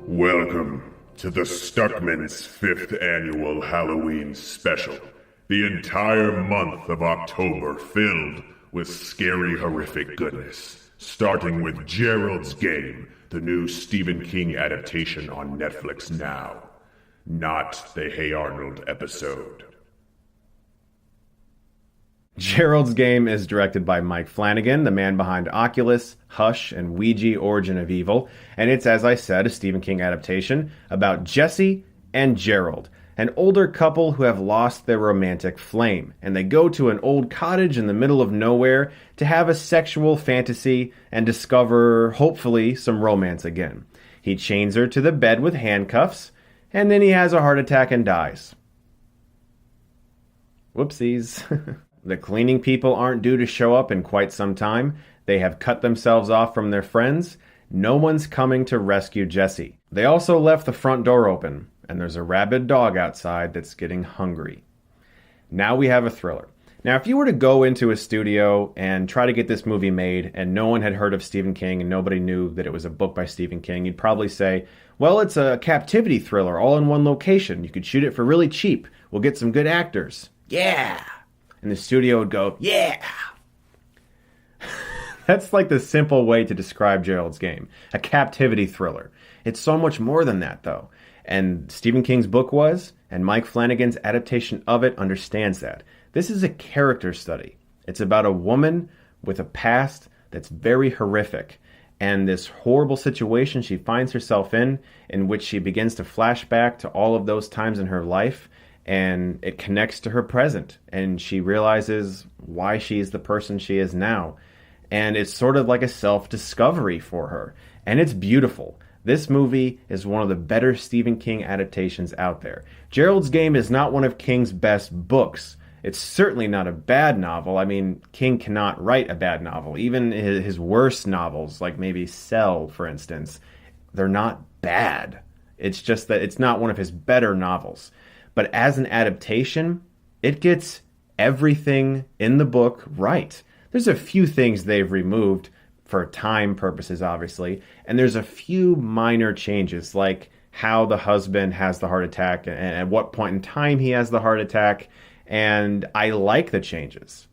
Welcome to the Stuckman's 5th annual Halloween special. The entire month of October filled with scary, horrific goodness. Starting with Gerald's Game, the new Stephen King adaptation on Netflix now. Not the Hey Arnold episode. Gerald's Game is directed by Mike Flanagan, the man behind Oculus, Hush, and Ouija Origin of Evil, and it's, as I said, a Stephen King adaptation about Jesse and Gerald, an older couple who have lost their romantic flame, and they go to an old cottage in the middle of nowhere to have a sexual fantasy and discover, hopefully, some romance again. He chains her to the bed with handcuffs, and then he has a heart attack and dies. Whoopsies. The cleaning people aren't due to show up in quite some time. They have cut themselves off from their friends. No one's coming to rescue Jesse. They also left the front door open, and there's a rabid dog outside that's getting hungry. Now we have a thriller. Now, if you were to go into a studio and try to get this movie made, and no one had heard of Stephen King and nobody knew that it was a book by Stephen King, you'd probably say, well, it's a captivity thriller all in one location. You could shoot it for really cheap. We'll get some good actors. Yeah! And the studio would go, yeah! That's like the simple way to describe Gerald's Game. A captivity thriller. It's so much more than that, though. And Stephen King's book was, and Mike Flanagan's adaptation of it understands that. This is a character study. It's about a woman with a past that's very horrific. And this horrible situation she finds herself in which she begins to flash back to all of those times in her life, and it connects to her present, and she realizes why she is the person she is now. And it's sort of like a self-discovery for her. And it's beautiful. This movie is one of the better Stephen King adaptations out there. Gerald's Game is not one of King's best books. It's certainly not a bad novel. I mean, King cannot write a bad novel. Even his worst novels, like maybe Cell, for instance, they're not bad. It's just that it's not one of his better novels. But as an adaptation, it gets everything in the book right. There's a few things they've removed for time purposes, obviously, and there's a few minor changes, like how the husband has the heart attack and at what point in time he has the heart attack, and I like the changes.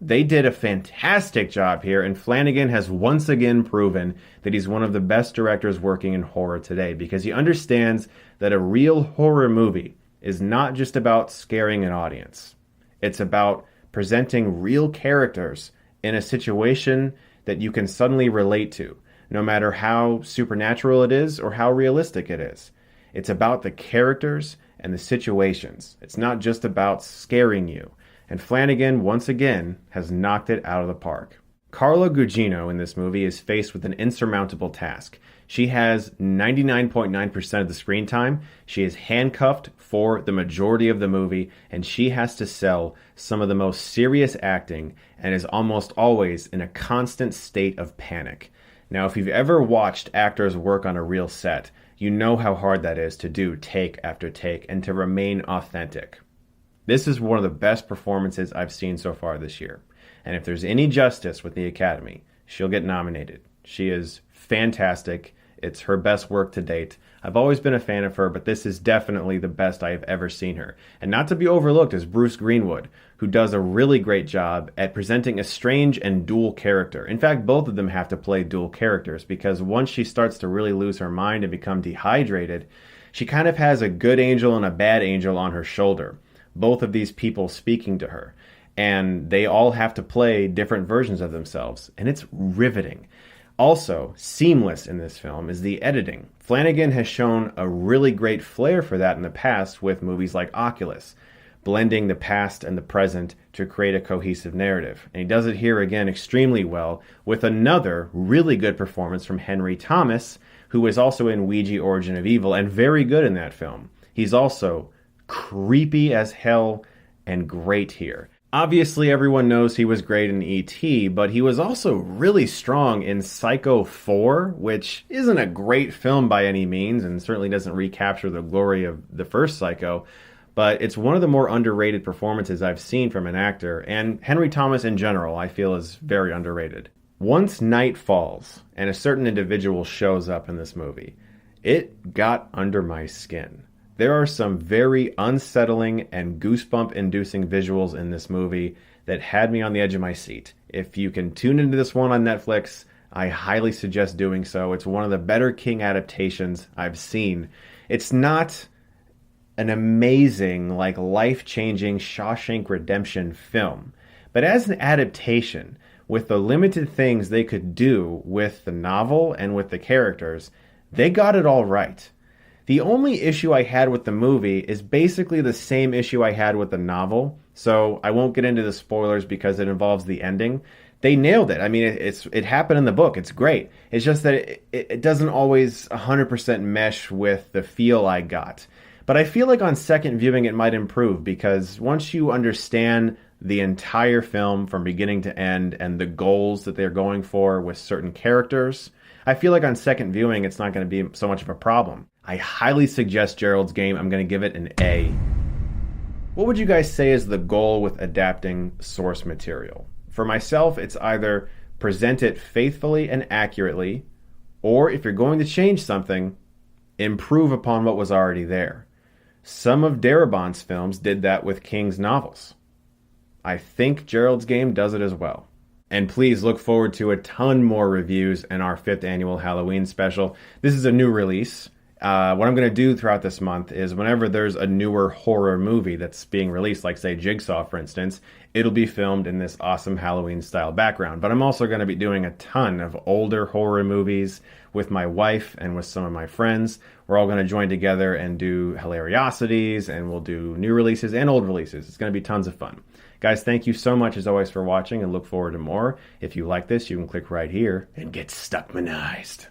They did a fantastic job here, and Flanagan has once again proven that he's one of the best directors working in horror today, because he understands that a real horror movie is not just about scaring an audience. It's about presenting real characters in a situation that you can suddenly relate to, no matter how supernatural it is or how realistic it is. It's about the characters and the situations. It's not just about scaring you. And Flanagan, once again, has knocked it out of the park. Carla Gugino in this movie is faced with an insurmountable task. She has 99.9% of the screen time. She is handcuffed for the majority of the movie, and she has to sell some of the most serious acting and is almost always in a constant state of panic. Now, if you've ever watched actors work on a real set, you know how hard that is to do take after take and to remain authentic. This is one of the best performances I've seen so far this year. And if there's any justice with the Academy, she'll get nominated. She is fantastic. It's her best work to date. I've always been a fan of her, but this is definitely the best I have ever seen her. And not to be overlooked is Bruce Greenwood, who does a really great job at presenting a strange and dual character. In fact, both of them have to play dual characters, because once she starts to really lose her mind and become dehydrated, she kind of has a good angel and a bad angel on her shoulder, both of these people speaking to her. And they all have to play different versions of themselves, and it's riveting. Also, seamless in this film is the editing. Flanagan has shown a really great flair for that in the past with movies like Oculus, blending the past and the present to create a cohesive narrative. And he does it here again extremely well with another really good performance from Henry Thomas, who was also in Ouija Origin of Evil and very good in that film. He's also creepy as hell and great here. Obviously, everyone knows he was great in E.T., but he was also really strong in Psycho 4, which isn't a great film by any means, and certainly doesn't recapture the glory of the first Psycho, but it's one of the more underrated performances I've seen from an actor, and Henry Thomas in general, I feel, is very underrated. Once night falls, and a certain individual shows up in this movie, It got under my skin. There are some very unsettling and goosebump-inducing visuals in this movie that had me on the edge of my seat. If you can tune into this one on Netflix, I highly suggest doing so. It's one of the better King adaptations I've seen. It's not an amazing, like life-changing Shawshank Redemption film, but as an adaptation, with the limited things they could do with the novel and with the characters, they got it all right. The only issue I had with the movie is basically the same issue I had with the novel, so I won't get into the spoilers because it involves the ending. They nailed it. I mean, it happened in the book. It's great. It's just that it doesn't always 100% mesh with the feel I got. But I feel like on second viewing it might improve, because once you understand the entire film from beginning to end and the goals that they're going for with certain characters, I feel like on second viewing it's not going to be so much of a problem. I highly suggest Gerald's Game. I'm going to give it an A. What would you guys say is the goal with adapting source material? For myself, it's either present it faithfully and accurately, or if you're going to change something, improve upon what was already there. Some of Darabont's films did that with King's novels. I think Gerald's Game does it as well. And please look forward to a ton more reviews in our 5th annual Halloween special. This is a new release. What I'm going to do throughout this month is whenever there's a newer horror movie that's being released, like say Jigsaw for instance, it'll be filmed in this awesome Halloween style background. But I'm also going to be doing a ton of older horror movies with my wife and with some of my friends. We're all going to join together and do hilariosities, and we'll do new releases and old releases. It's going to be tons of fun. Guys, thank you so much as always for watching, and look forward to more. If you like this, you can click right here and get Stuckmanized.